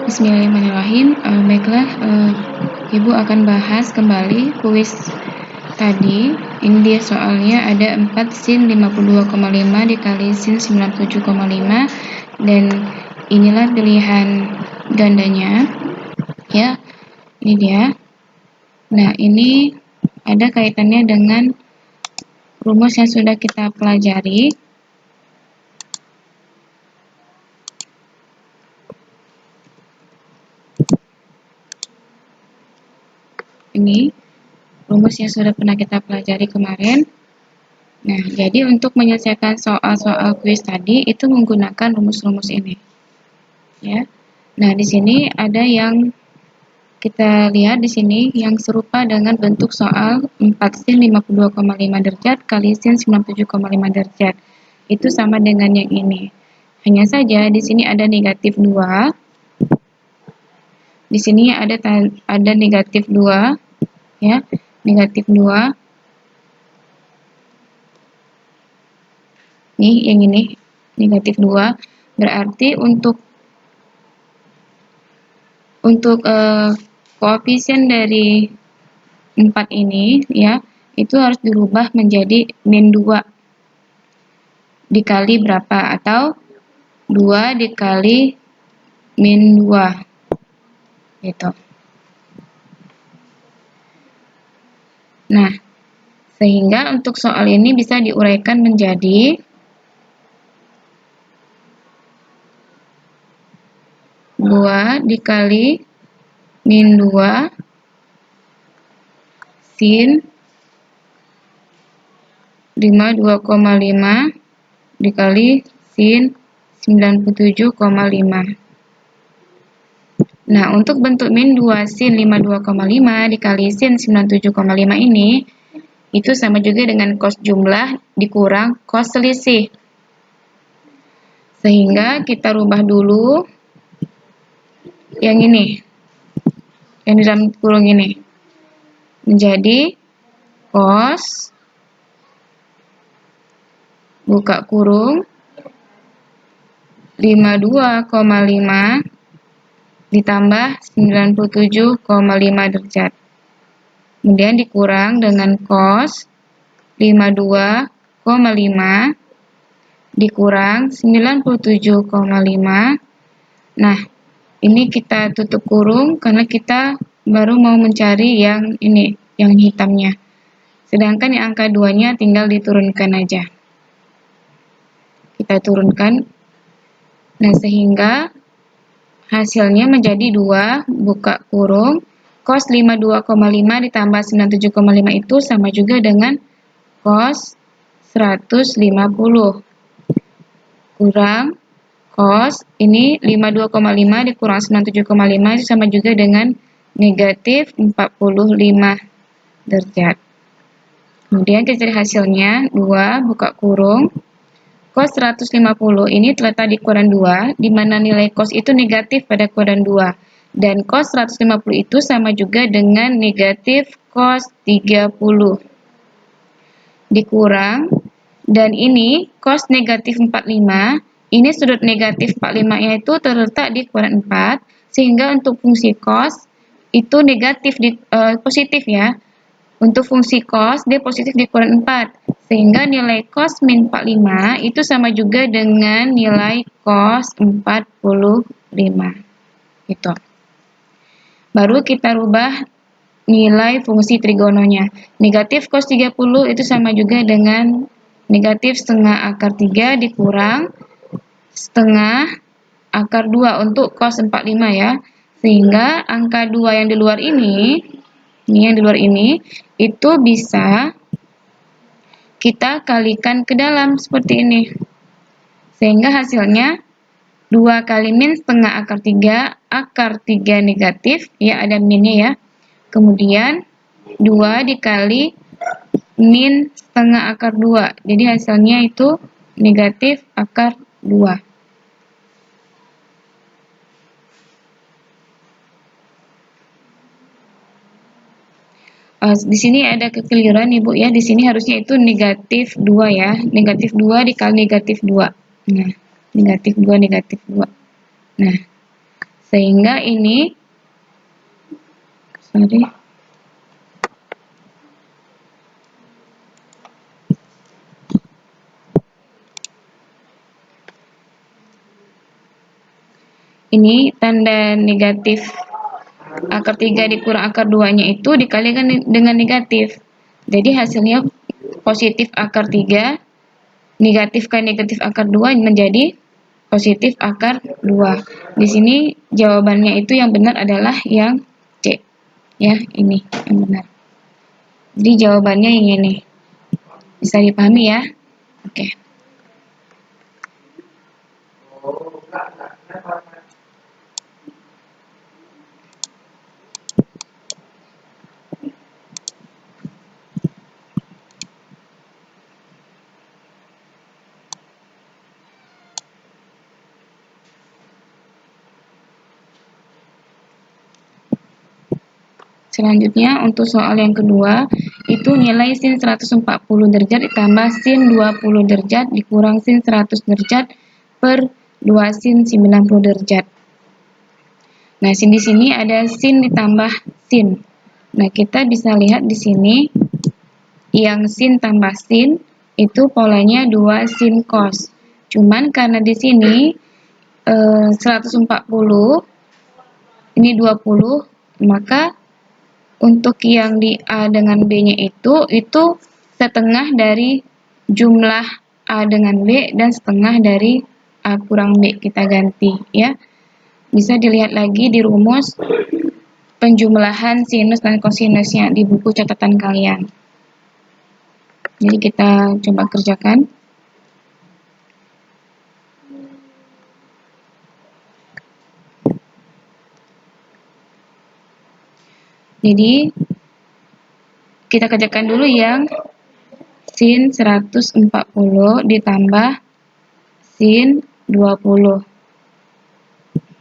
Bismillahirrahmanirrahim. Baiklah, Ibu akan bahas kembali kuis tadi. Ini dia soalnya ada 4 sin 52,5 dikali sin 97,5, dan inilah pilihan gandanya ya. Ini dia. Nah, ini ada kaitannya dengan rumus yang sudah kita pelajari. Ini rumus yang sudah pernah kita pelajari kemarin. Nah, jadi untuk menyelesaikan soal-soal kuis tadi itu menggunakan rumus-rumus ini. Ya. Nah, di sini ada yang kita lihat di sini yang serupa dengan bentuk soal 4 sin 52,5 derajat kali sin 97,5 derajat. Itu sama dengan yang ini. Hanya saja di sini ada negatif 2. Di sini ada negatif 2 ya, negatif 2. Nih, yang ini negatif 2. Berarti untuk koefisien dari 4 ini ya, itu harus dirubah menjadi min 2 dikali berapa, atau 2 dikali min 2 gitu. Nah, sehingga untuk soal ini bisa diuraikan menjadi 2 dikali min 2 sin 52,5 dikali sin 97,5. Nah, untuk bentuk min 2 sin 52,5 dikali sin 97,5 ini, itu sama juga dengan cos jumlah dikurang cos selisih. Sehingga kita rubah dulu yang ini, yang di dalam kurung ini, menjadi cos buka kurung 52,5 ditambah 97,5 derajat. Kemudian dikurang dengan cos 52,5 dikurang 97,5. Nah, ini kita tutup kurung karena kita baru mau mencari yang ini, yang hitamnya. Sedangkan yang angka 2-nya tinggal diturunkan aja. Kita turunkan. Nah, sehingga hasilnya menjadi 2 buka kurung cos 52,5 ditambah 97,5 itu sama juga dengan cos 150 kurang cos ini 52,5 dikurang 97,5 itu sama juga dengan negatif 45 derajat. Kemudian kita cari hasilnya 2 buka kurung cos 150 ini terletak di kuadran 2, di mana nilai cos itu negatif pada kuadran 2. Dan cos 150 itu sama juga dengan negatif cos 30. Dikurang, dan ini cos negatif 45, ini sudut negatif 45-nya itu terletak di kuadran 4, sehingga untuk fungsi cos itu negatif positif ya. Untuk fungsi cos, dia positif di kuadran 4. Sehingga nilai cos min 45 itu sama juga dengan nilai cos 45. Gitu. Baru kita rubah nilai fungsi trigononya. Negatif cos 30 itu sama juga dengan negatif setengah akar 3 dikurang setengah akar 2 untuk cos 45 ya. Sehingga angka 2 yang di luar ini yang di luar ini, itu bisa kita kalikan ke dalam seperti ini. Sehingga hasilnya 2 kali min setengah akar 3 negatif, ya ada minnya ya. Kemudian 2 dikali min setengah akar 2. Jadi hasilnya itu negatif akar 2. Di sini ada kekeliruan Ibu ya. Di sini harusnya itu negatif 2 ya. Negatif 2 dikali negatif 2. Nah, negatif 2, negatif 2. Nah, Sehingga ini ini tanda negatif akar 3 dikurang akar 2-nya itu dikalikan dengan negatif. Jadi hasilnya positif akar 3 negatifkan negatif akar 2 menjadi positif akar 2. Di sini jawabannya itu yang benar adalah yang C. Ya, ini yang benar. Jadi jawabannya yang ini. Bisa dipahami ya? Oke. Selanjutnya untuk soal yang kedua, itu nilai sin 140 derajat ditambah sin 20 derajat dikurang sin 100 derajat per 2 sin 90 derajat. Nah, di sini ada sin ditambah sin. Nah, kita bisa lihat di sini yang sin tambah sin itu polanya 2 sin cos. Cuman karena di sini 140 ini 20, maka untuk yang di A dengan B-nya itu setengah dari jumlah A dengan B dan setengah dari A kurang B, kita ganti ya. Bisa dilihat lagi di rumus penjumlahan sinus dan kosinusnya di buku catatan kalian. Jadi kita coba kerjakan. Jadi kita kerjakan dulu yang sin 140 ditambah sin 20.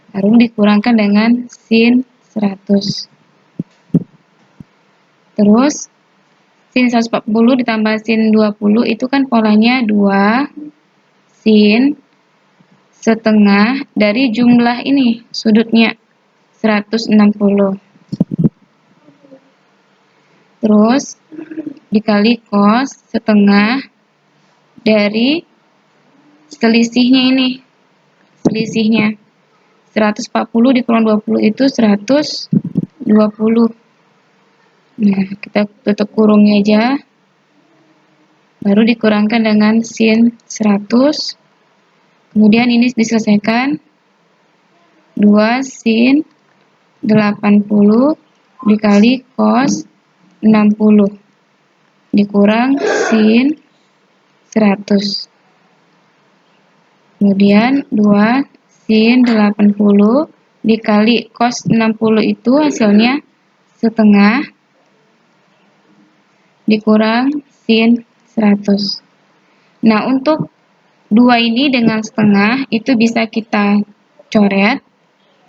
Baru dikurangkan dengan sin 100. Terus sin 140 ditambah sin 20 itu kan polanya 2 sin setengah dari jumlah ini sudutnya 160. Terus dikali cos setengah dari selisihnya ini. Selisihnya 140 dikurang 20 itu 120. Nah, kita tutup kurungnya aja. Baru dikurangkan dengan sin 100. Kemudian ini diselesaikan. 2 sin 80 dikali cos 60 dikurang sin 100. Kemudian 2 sin 80 dikali cos 60 itu hasilnya setengah dikurang sin 100. Nah, untuk 2 ini dengan setengah itu bisa kita coret,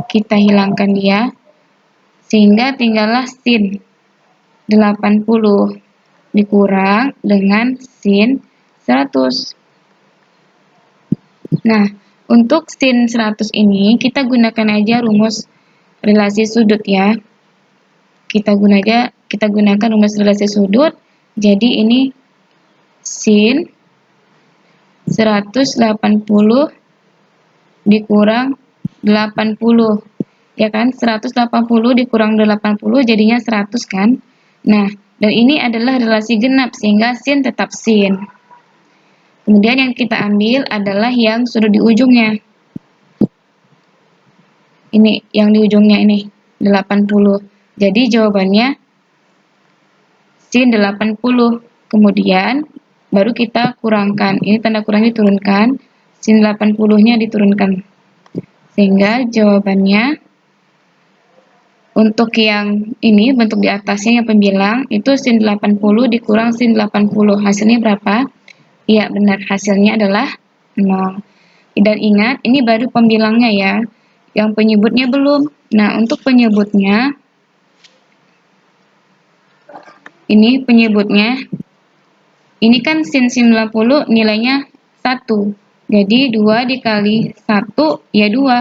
kita hilangkan dia, sehingga tinggallah sin 80 dikurang dengan sin 100. Nah, untuk sin 100 ini kita gunakan aja rumus relasi sudut ya. Kita gunakan rumus relasi sudut. Jadi ini sin 180 dikurang 80. Ya kan? 180 dikurang 80 jadinya 100 kan? Nah, dan ini adalah relasi genap sehingga sin tetap sin. Kemudian yang kita ambil adalah yang sudut di ujungnya. Ini yang di ujungnya ini 80. Jadi jawabannya sin 80. Kemudian baru kita kurangkan. Ini tanda kurang diturunkan, sin 80-nya diturunkan. Sehingga jawabannya untuk yang ini bentuk di atasnya yang pembilang itu sin 80 dikurang sin 80. Hasilnya berapa? Iya, benar. Hasilnya adalah 0. Dan ingat, ini baru pembilangnya ya. Yang penyebutnya belum. Nah, untuk penyebutnya ini penyebutnya ini kan sin 90 nilainya 1. Jadi 2 dikali 1 ya 2.